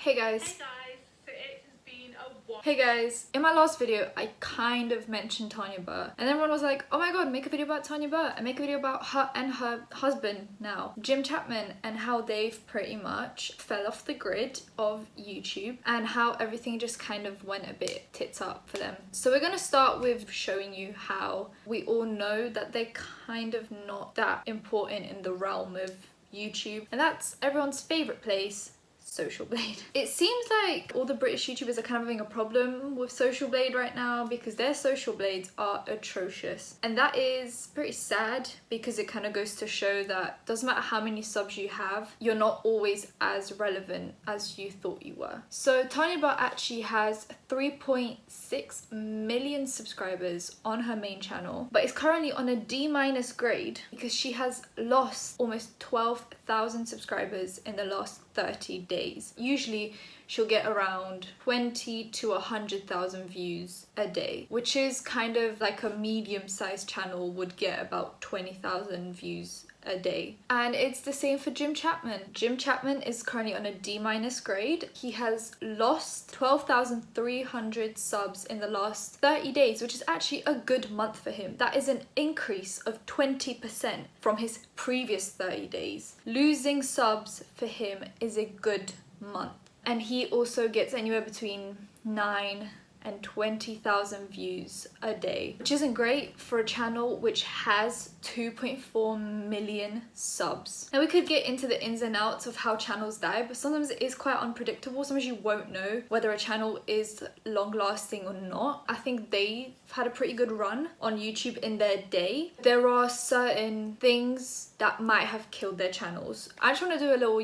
Hey guys. Hey guys, so it has been a while. Hey guys, in my last video I kind of mentioned Tanya Burr and everyone was like, oh my god, make a video about Tanya Burr and make a video about her and her husband now, Jim Chapman, and how they've pretty much fell off the grid of YouTube and how everything just kind of went a bit tits up for them. So we're going to start with showing you how we all know that they're kind of not that important in the realm of YouTube, and that's everyone's favourite place, Social Blade. It seems like all the British YouTubers are kind of having a problem with Social Blade right now because their social blades are atrocious. And that is pretty sad because it kind of goes to show that doesn't matter how many subs you have, you're not always as relevant as you thought you were. So Tanya Burr actually has 3.6 million subscribers on her main channel, but is currently on a D- grade because she has lost almost 12,000 subscribers in the last 30 days. Usually she'll get around 20 to 100,000 views a day, which is kind of like a medium-sized channel would get about 20,000 views a day. And it's the same for Jim Chapman. Jim Chapman is currently on a D- grade. He has lost 12,300 subs in the last 30 days, which is actually a good month for him. That is an increase of 20% from his previous 30 days. Losing subs for him is a good month. And he also gets anywhere between 9 and 20,000 views a day, which isn't great for a channel which has 2.4 million subs. Now we could get into the ins and outs of how channels die, but sometimes it is quite unpredictable. Sometimes you won't know whether a channel is long lasting or not. I think they've had a pretty good run on YouTube in their day. There are certain things that might have killed their channels. I just want to do a little,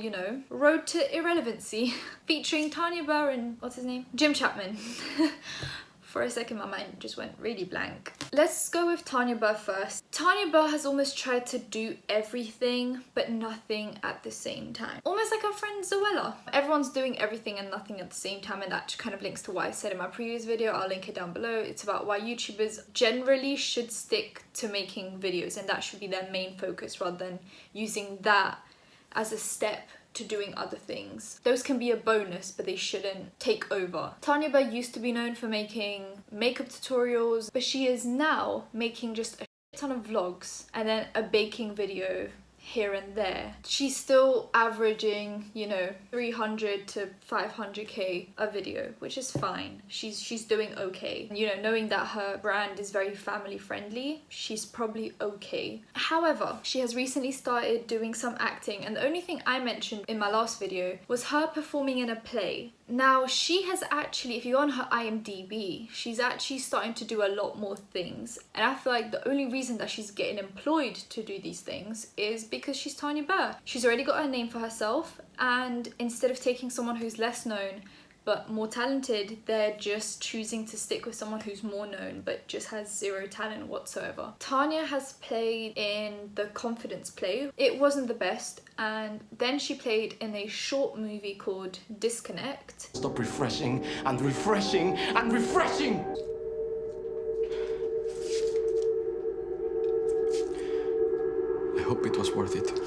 road to irrelevancy featuring Tanya Burr and what's his name? Jim Chapman. For a second my mind just went really blank. Let's go with Tanya Burr first. Tanya Burr has almost tried to do everything but nothing at the same time. Almost like our friend Zoella. Everyone's doing everything and nothing at the same time, and that kind of links to what I said in my previous video. I'll link it down below. It's about why YouTubers generally should stick to making videos, and that should be their main focus rather than using that as a step to doing other things. Those can be a bonus, but they shouldn't take over. Tanya Burr used to be known for making makeup tutorials, but she is now making just a shit ton of vlogs and then a baking video here and there. She's still averaging, 300 to 500k a video, which is fine. She's doing okay. Knowing that her brand is very family friendly, she's probably okay. However, she has recently started doing some acting, and the only thing I mentioned in my last video was her performing in a play. Now, she has actually, if you go on her IMDb, she's actually starting to do a lot more things. And I feel like the only reason that she's getting employed to do these things is because she's Tanya Burr. She's already got her name for herself, and instead of taking someone who's less known but more talented, they're just choosing to stick with someone who's more known but just has zero talent whatsoever. Tanya has played in the Confidence play. It wasn't the best, and then she played in a short movie called Disconnect. Stop refreshing and refreshing and refreshing! I hope it was worth it.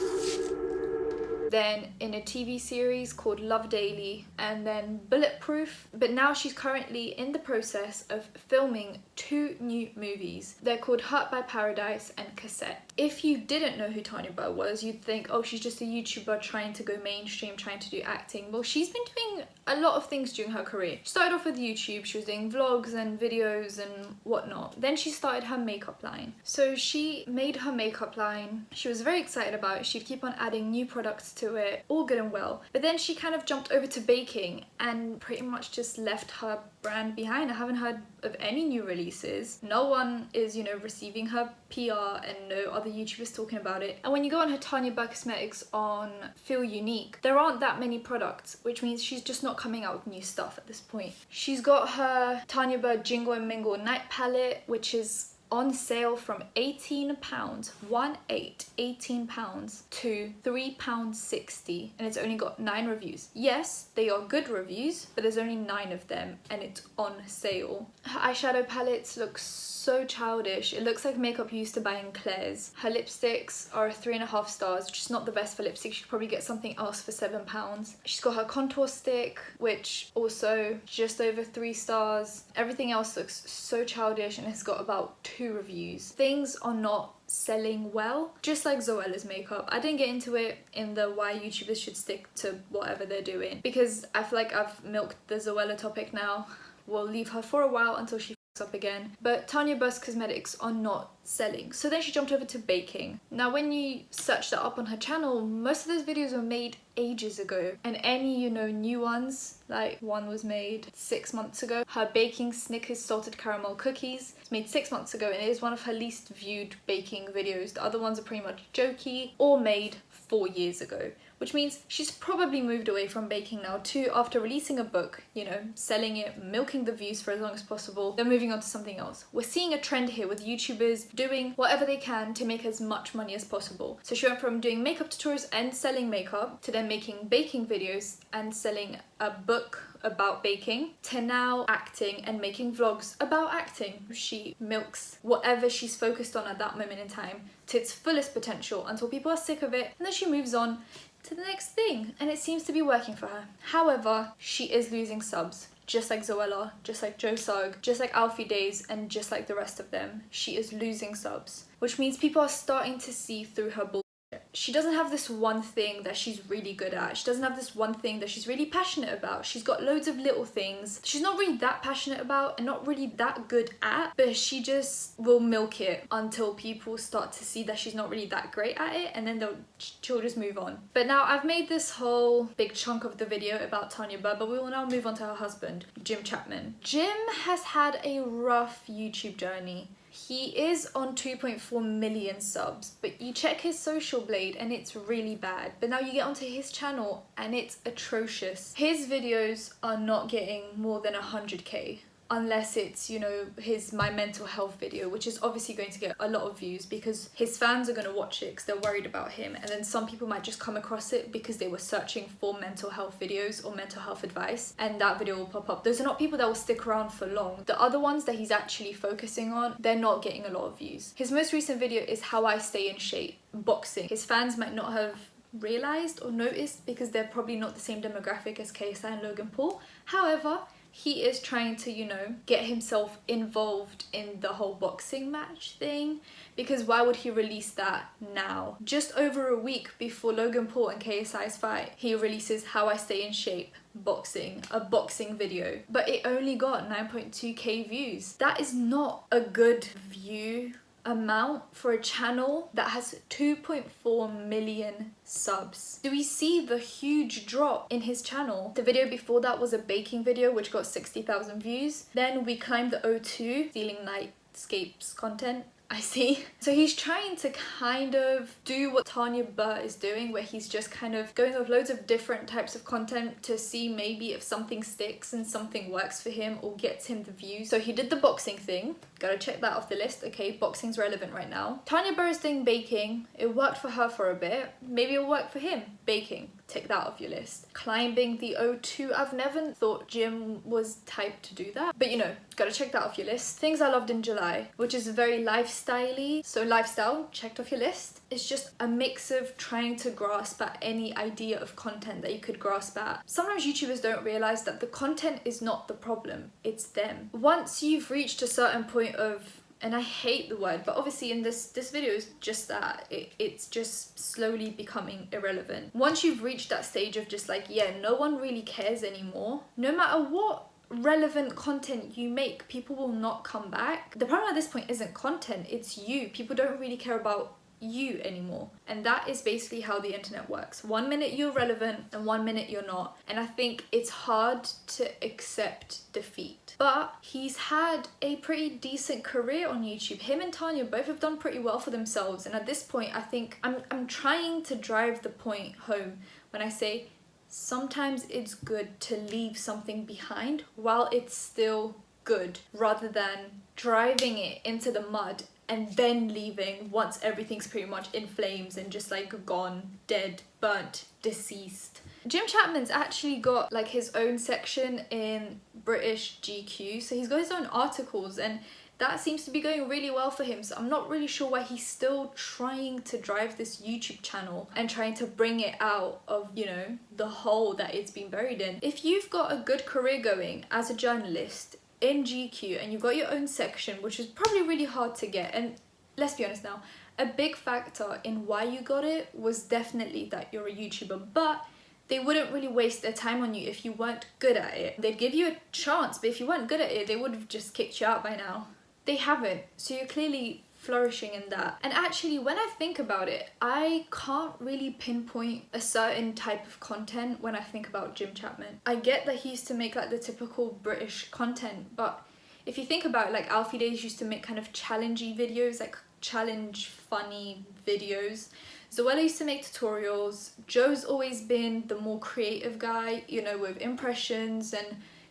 Then in a TV series called Love Daily, and then Bulletproof. But now she's currently in the process of filming 2 new movies. They're called Hurt by Paradise and Cassette. If you didn't know who Tanya Burr was, you'd think, oh, she's just a YouTuber trying to go mainstream, trying to do acting. Well, she's been doing a lot of things during her career. She started off with YouTube. She was doing vlogs and videos and whatnot. Then she started her makeup line. So she made her makeup line. She was very excited about it. She'd keep on adding new products to it, all good and well. But then she kind of jumped over to baking and pretty much just left her brand behind. I haven't heard of any new releases. No one is, receiving her PR, and no other YouTubers talking about it. And when you go on her Tanya Burr Cosmetics on Feel Unique, there aren't that many products, which means she's just not coming out with new stuff at this point. She's got her Tanya Burr Jingle and Mingle Night Palette, which is on sale from £18, £18 to £3.60, and it's only got 9 reviews. Yes, they are good reviews, but there's only 9 of them and it's on sale. Her eyeshadow palettes look so childish. It looks like makeup you used to buy in Claire's. Her lipsticks are 3.5 stars, which is not the best for lipstick. You could probably get something else for £7. She's got her contour stick, which also just over 3 stars. Everything else looks so childish and it's got about 2 reviews. Things are not selling well, just like Zoella's makeup. I didn't get into it in the why YouTubers should stick to whatever they're doing, because I feel like I've milked the Zoella topic now. We'll leave her for a while until she up again. But Tanya Burr's cosmetics are not selling, so then she jumped over to baking. Now when you search that up on her channel, most of those videos were made ages ago, and any, you know, new ones, like one was made 6 months ago. Her baking Snickers salted caramel cookies, it's made 6 months ago, and it is one of her least viewed baking videos. The other ones are pretty much jokey or made 4 years ago, which means she's probably moved away from baking now too, after releasing a book, you know, selling it, milking the views for as long as possible, then moving on to something else. We're seeing a trend here with YouTubers doing whatever they can to make as much money as possible. So she went from doing makeup tutorials and selling makeup to then making baking videos and selling a book about baking, to now acting and making vlogs about acting. She milks whatever she's focused on at that moment in time to its fullest potential until people are sick of it, and then she moves on to the next thing, and it seems to be working for her. However, she is losing subs, just like Zoella, just like Joe Sugg, just like Alfie Days, and just like the rest of them. She is losing subs, which means people are starting to see through her bullshit. She doesn't have this one thing that she's really good at. She doesn't have this one thing that she's really passionate about. She's got loads of little things she's not really that passionate about and not really that good at, but she just will milk it until people start to see that she's not really that great at it, and then she'll just move on. But now I've made this whole big chunk of the video about Tanya Burr, but we will now move on to her husband, Jim Chapman. Jim has had a rough YouTube journey. He is on 2.4 million subs, but you check his social blade and it's really bad. But now you get onto his channel and it's atrocious. His videos are not getting more than 100k. Unless it's, you know, his My Mental Health video, which is obviously going to get a lot of views because his fans are going to watch it because they're worried about him. And then some people might just come across it because they were searching for mental health videos or mental health advice, and that video will pop up. Those are not people that will stick around for long. The other ones that he's actually focusing on, they're not getting a lot of views. His most recent video is How I Stay in Shape, boxing. His fans might not have realized or noticed because they're probably not the same demographic as KSI and Logan Paul. However, he is trying to, you know, get himself involved in the whole boxing match thing, because why would he release that now? Just over a week before Logan Paul and KSI's fight, he releases How I Stay in Shape, boxing, a boxing video, but it only got 9.2k views. That is not a good view amount for a channel that has 2.4 million subs. Do we see the huge drop in his channel? The video before that was a baking video which got 60,000 views. Then we climbed the O2, stealing nightscapes content, I see. So he's trying to kind of do what Tanya Burr is doing, where he's just kind of going with loads of different types of content to see maybe if something sticks and something works for him or gets him the views. So he did the boxing thing. Gotta check that off the list. Okay, boxing's relevant right now. Tanya Burr is doing baking. It worked for her for a bit. Maybe it'll work for him. Baking. Take that off your list. Climbing the O2. I've never thought Jim was type to do that. But you know, gotta check that off your list. Things I loved in July, which is very lifestyle-y. So lifestyle, checked off your list. It's just a mix of trying to grasp at any idea of content that you could grasp at. Sometimes YouTubers don't realize that the content is not the problem, it's them. Once you've reached a certain point of, and I hate the word, but obviously in this video is just that, it's just slowly becoming irrelevant. Once you've reached that stage of just like, yeah, no one really cares anymore, no matter what relevant content you make, people will not come back. The problem at this point isn't content, it's you. People don't really care about you anymore, and that is basically how the internet works. 1 minute you're relevant and 1 minute you're not, and I think it's hard to accept defeat. But he's had a pretty decent career on YouTube. Him and Tanya both have done pretty well for themselves, and at this point I think I'm trying to drive the point home when I say sometimes it's good to leave something behind while it's still good, rather than driving it into the mud and then leaving once everything's pretty much in flames and just like gone, dead, burnt, deceased. Jim Chapman's actually got like his own section in British GQ, so he's got his own articles, and that seems to be going really well for him. So I'm not really sure why he's still trying to drive this YouTube channel and trying to bring it out of, you know, the hole that it's been buried in. If you've got a good career going as a journalist in GQ and you've got your own section, which is probably really hard to get, and let's be honest now, a big factor in why you got it was definitely that you're a YouTuber, but they wouldn't really waste their time on you if you weren't good at it. They'd give you a chance, but if you weren't good at it, they would have just kicked you out by now. They haven't, so you're clearly flourishing in that. And actually, when I think about it, I can't really pinpoint a certain type of content when I think about Jim Chapman. I get that he used to make like the typical British content, but if you think about it, like Alfie Days used to make kind of challengey videos, like challenge funny videos. Zoella used to make tutorials. Joe's always been the more creative guy, you know, with impressions and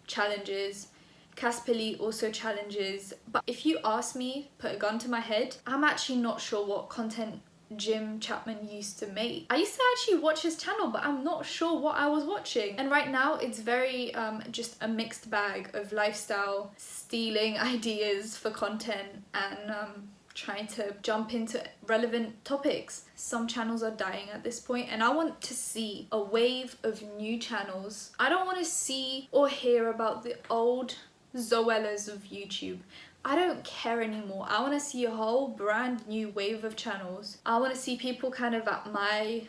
challenges. Caspilli also challenges. But if you ask me, put a gun to my head, I'm actually not sure what content Jim Chapman used to make. I used to actually watch his channel, but I'm not sure what I was watching. And right now it's very just a mixed bag of lifestyle, stealing ideas for content, and trying to jump into relevant topics. Some channels are dying at this point, and I want to see a wave of new channels. I don't want to see or hear about the old Zoellas of YouTube. I don't care anymore. I want to see a whole brand new wave of channels. I want to see people kind of at my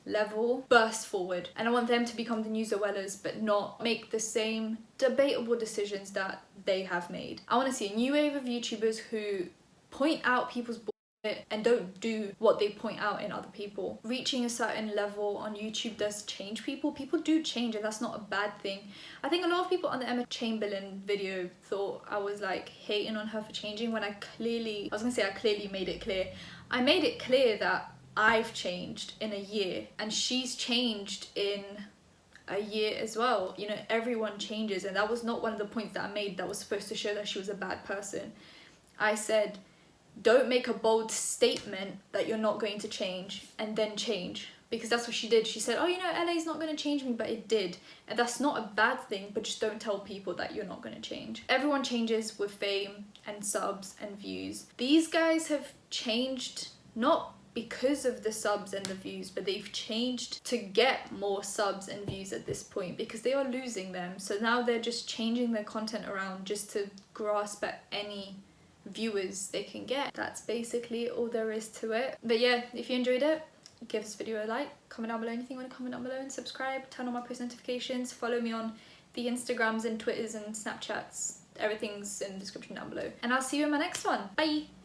level burst forward, and I want them to become the new Zoellas but not make the same debatable decisions that they have made. I want to see a new wave of YouTubers who point out people's bullshit and don't do what they point out in other people. Reaching a certain level on YouTube does change people. People do change, and that's not a bad thing. I think a lot of people on the Emma Chamberlain video thought I was like hating on her for changing, when I clearly made it clear. I made it clear that I've changed in a year and she's changed in a year as well. You know, everyone changes, and that was not one of the points that I made that was supposed to show that she was a bad person. I said, don't make a bold statement that you're not going to change and then change, because that's what she did. She said, oh, you know, LA's not going to change me, but it did. And that's not a bad thing, but just don't tell people that you're not going to change. Everyone changes with fame and subs and views. These guys have changed not because of the subs and the views, but they've changed to get more subs and views at this point because they are losing them. So now they're just changing their content around just to grasp at any viewers they can get. That's basically all there is to it. But yeah, if you enjoyed it, give this video a like, comment down below anything you want to comment down below, and subscribe, turn on my post notifications, follow me on the Instagrams and Twitters and Snapchats. Everything's in the description down below, and I'll see you in my next one. Bye.